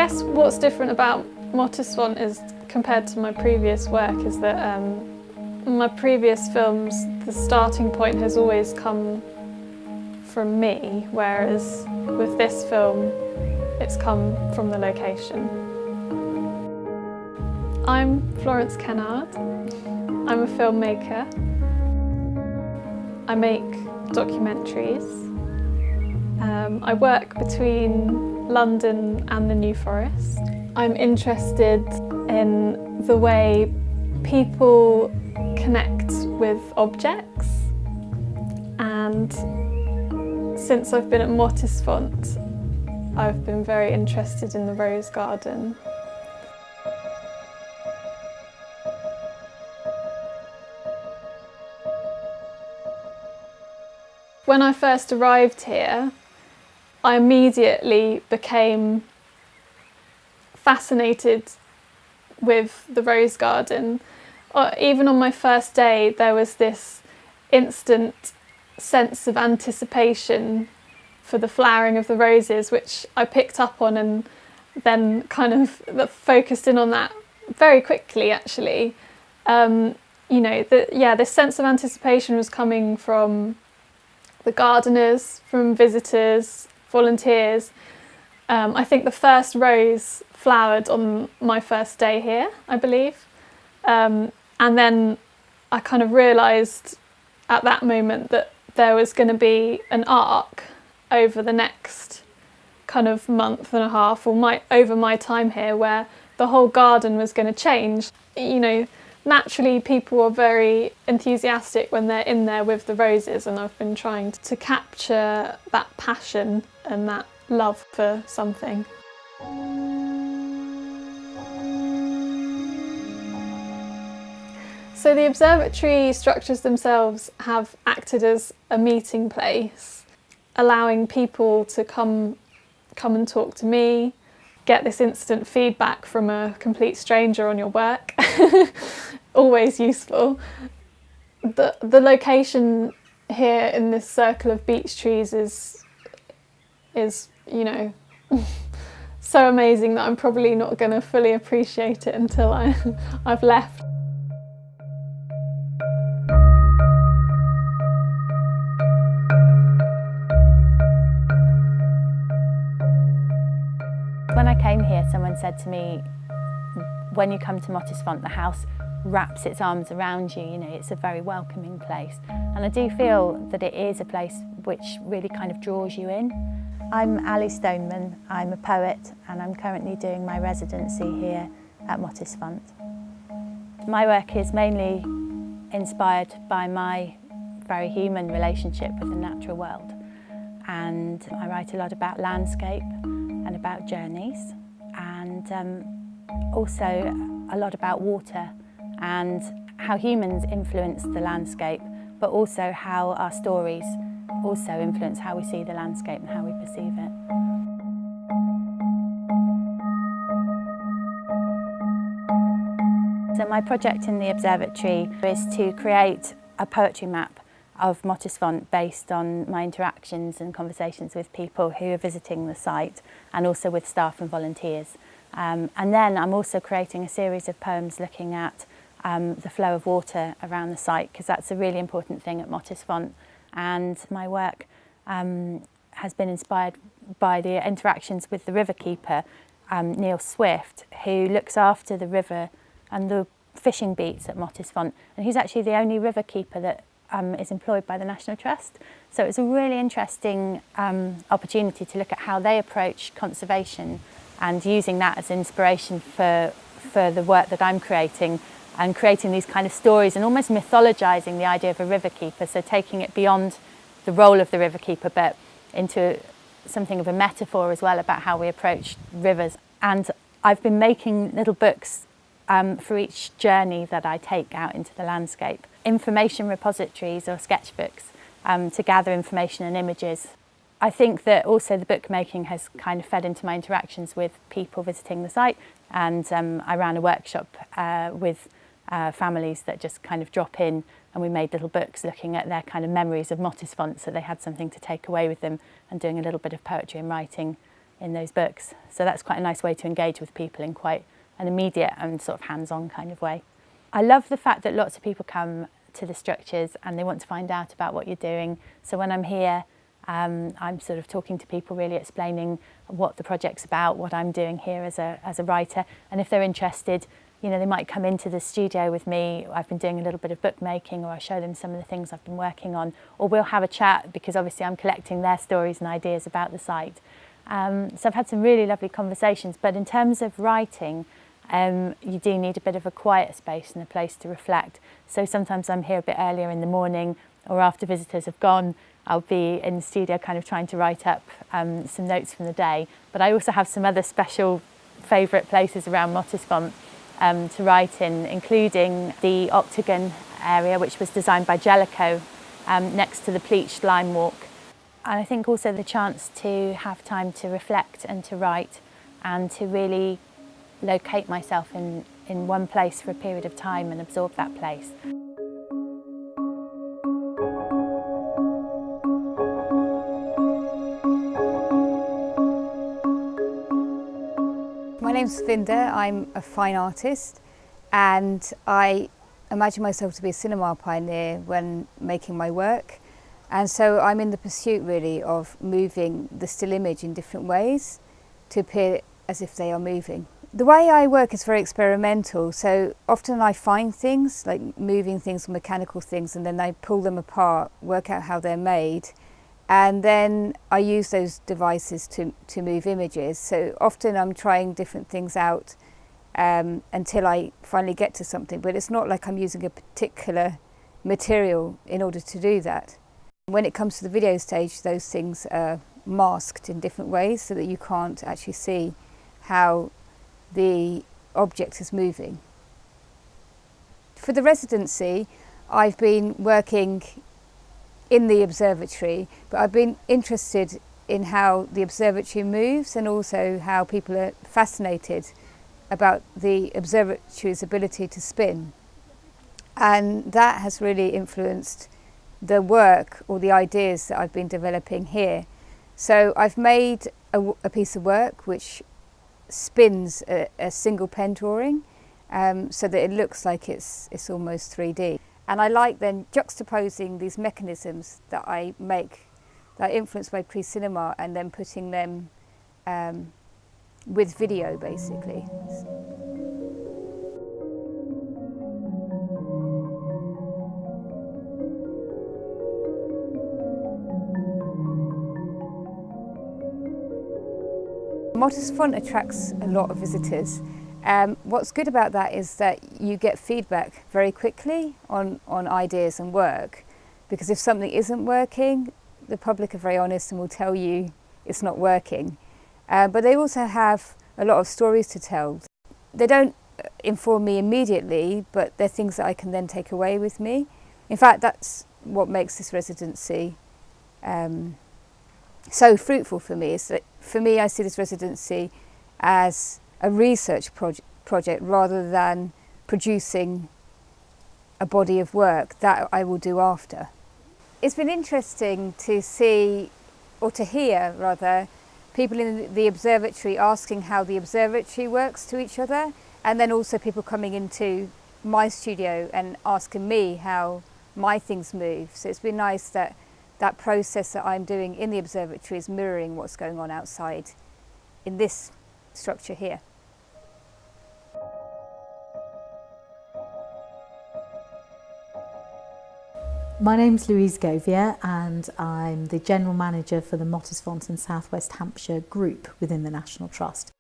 guess what's different about Mottisfont is, compared to my previous work, is that in my previous films the starting point has always come from me, whereas with this film it's come from the location. I'm Florence Kennard. I'm a filmmaker. I make documentaries. I work between London and the New Forest. I'm interested in the way people connect with objects, and since I've been at Mottisfont, I've been very interested in the rose garden. When I first arrived here, I immediately became fascinated with the rose garden. Even on my first day, there was this instant sense of anticipation for the flowering of the roses, which I picked up on and then kind of focused in on that very quickly, actually. You know, this sense of anticipation was coming from the gardeners, from visitors, volunteers. I think the first rose flowered on my first day here, I believe. And then I kind of realised at that moment that there was going to be an arc over the next kind of month and a half, or over my time here, where the whole garden was going to change. You know, naturally people are very enthusiastic when they're in there with the roses, and I've been trying to capture that passion and that love for something. So the observatory structures themselves have acted as a meeting place, allowing people to come and talk to me, get this instant feedback from a complete stranger on your work. Always useful. The location here in this circle of beech trees is you know, so amazing that I'm probably not going to fully appreciate it until I've left. When I came here, someone said to me, when you come to Mottisfont, the house wraps its arms around you, you know, it's a very welcoming place. And I do feel that it is a place which really kind of draws you in. I'm Stoneman, I'm a poet, and I'm currently doing my residency here at Mottisfont. My work is mainly inspired by my very human relationship with the natural world. And I write a lot about landscape and about journeys, and also a lot about water and how humans influence the landscape, but also how our stories also influence how we see the landscape and how we perceive it. So my project in the observatory is to create a poetry map of Mottisfont based on my interactions and conversations with people who are visiting the site, and also with staff and volunteers. And then I'm also creating a series of poems looking at the flow of water around the site, because that's a really important thing at Mottisfont. And my work has been inspired by the interactions with the river keeper, Neil Swift, who looks after the river and the fishing beats at Mottisfont. And he's actually the only river keeper that is employed by the National Trust. So it's a really interesting opportunity to look at how they approach conservation, and using that as inspiration for the work that I'm creating, and creating these kind of stories and almost mythologising the idea of a river keeper, so taking it beyond the role of the river keeper but into something of a metaphor as well about how we approach rivers. And I've been making little books for each journey that I take out into the landscape. Information repositories or sketchbooks to gather information and images. I think that also the bookmaking has kind of fed into my interactions with people visiting the site, and I ran a workshop with families that just kind of drop in, and we made little books looking at their kind of memories of Mottisfont, so they had something to take away with them, and doing a little bit of poetry and writing in those books. So that's quite a nice way to engage with people in quite an immediate and sort of hands-on kind of way. I love the fact that lots of people come to the structures and they want to find out about what you're doing. So when I'm here, I'm sort of talking to people, really explaining what the project's about, what I'm doing here as a writer. And if they're interested, you know, they might come into the studio with me. I've been doing a little bit of bookmaking, or I show them some of the things I've been working on, or we'll have a chat because obviously I'm collecting their stories and ideas about the site. So I've had some really lovely conversations, but in terms of writing, you do need a bit of a quiet space and a place to reflect. So sometimes I'm here a bit earlier in the morning, or after visitors have gone, I'll be in the studio kind of trying to write up some notes from the day. But I also have some other special favourite places around Mottisfont to write in, including the Octagon area, which was designed by Jellicoe, next to the pleached lime walk. And I think also the chance to have time to reflect and to write and to really locate myself in one place for a period of time and absorb that place. My name's Savinder. I'm a fine artist, and I imagine myself to be a cinema pioneer when making my work. And so I'm in the pursuit really of moving the still image in different ways to appear as if they are moving. The way I work is very experimental, so often I find things, like moving things or mechanical things, and then I pull them apart, work out how they're made, and then I use those devices to move images. So often I'm trying different things out until I finally get to something, but it's not like I'm using a particular material in order to do that. When it comes to the video stage, those things are masked in different ways so that you can't actually see how the object is moving. For the residency, I've been working in the observatory, but I've been interested in how the observatory moves and also how people are fascinated about the observatory's ability to spin. And that has really influenced the work or the ideas that I've been developing here. So I've made a piece of work which spins a single pen drawing so that it looks like it's almost 3D. And I like then juxtaposing these mechanisms that I make, that are influenced by pre-cinema, and then putting them with video basically. Mottisfont attracts a lot of visitors. What's good about that is that you get feedback very quickly on ideas and work, because if something isn't working, the public are very honest and will tell you it's not working. But they also have a lot of stories to tell. They don't inform me immediately, but they're things that I can then take away with me. In fact, that's what makes this residency so fruitful for me. Is that for me, I see this residency as a research project rather than producing a body of work that I will do after. It's been interesting to see, or to hear rather, people in the observatory asking how the observatory works to each other, and then also people coming into my studio and asking me how my things move. So it's been nice that that process that I'm doing in the observatory is mirroring what's going on outside in this structure here. My name's Louise Govier and I'm the General Manager for the Mottisfont and South West Hampshire group within the National Trust.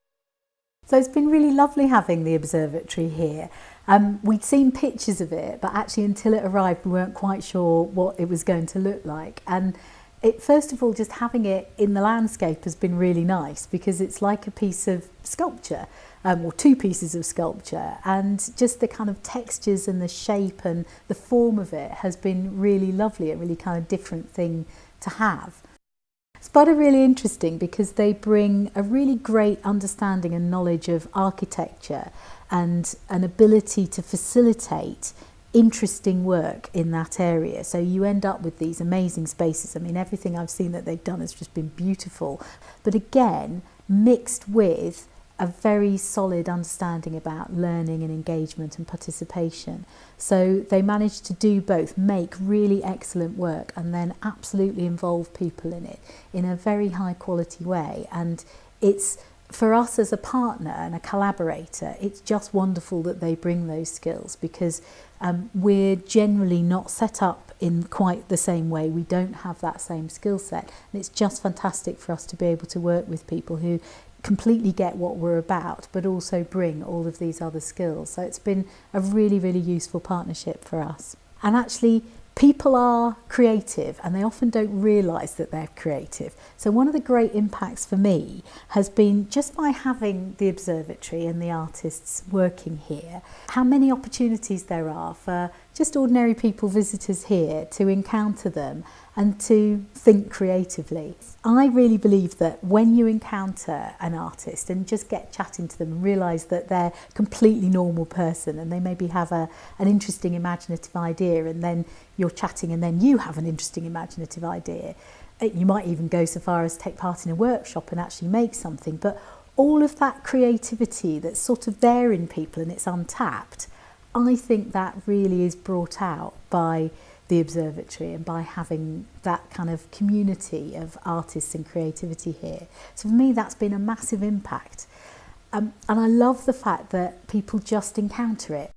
So it's been really lovely having the observatory here. We'd seen pictures of it, but actually until it arrived we weren't quite sure what it was going to look like. And first of all, just having it in the landscape has been really nice, because it's like a piece of sculpture, or two pieces of sculpture, and just the kind of textures and the shape and the form of it has been really lovely, a really kind of different thing to have. SPUD are really interesting because they bring a really great understanding and knowledge of architecture and an ability to facilitate interesting work in that area. So you end up with these amazing spaces. I mean, everything I've seen that they've done has just been beautiful. But again, mixed with a very solid understanding about learning and engagement and participation. So they managed to do both, make really excellent work and then absolutely involve people in it in a very high quality way. And it's, for us as a partner and a collaborator, it's just wonderful that they bring those skills, because we're generally not set up in quite the same way. We don't have that same skill set, and it's just fantastic for us to be able to work with people who completely get what we're about, but also bring all of these other skills. So it's been a really, really useful partnership for us. And actually, people are creative and they often don't realise that they're creative. So one of the great impacts for me has been just by having the observatory and the artists working here, how many opportunities there are for just ordinary people, visitors here, to encounter them and to think creatively. I really believe that when you encounter an artist and just get chatting to them and realise that they're a completely normal person and they maybe have an interesting imaginative idea, and then you're chatting and then you have an interesting imaginative idea, you might even go so far as take part in a workshop and actually make something, but all of that creativity that's sort of there in people and it's untapped, I think that really is brought out by the observatory and by having that kind of community of artists and creativity here. So for me, that's been a massive impact. And I love the fact that people just encounter it.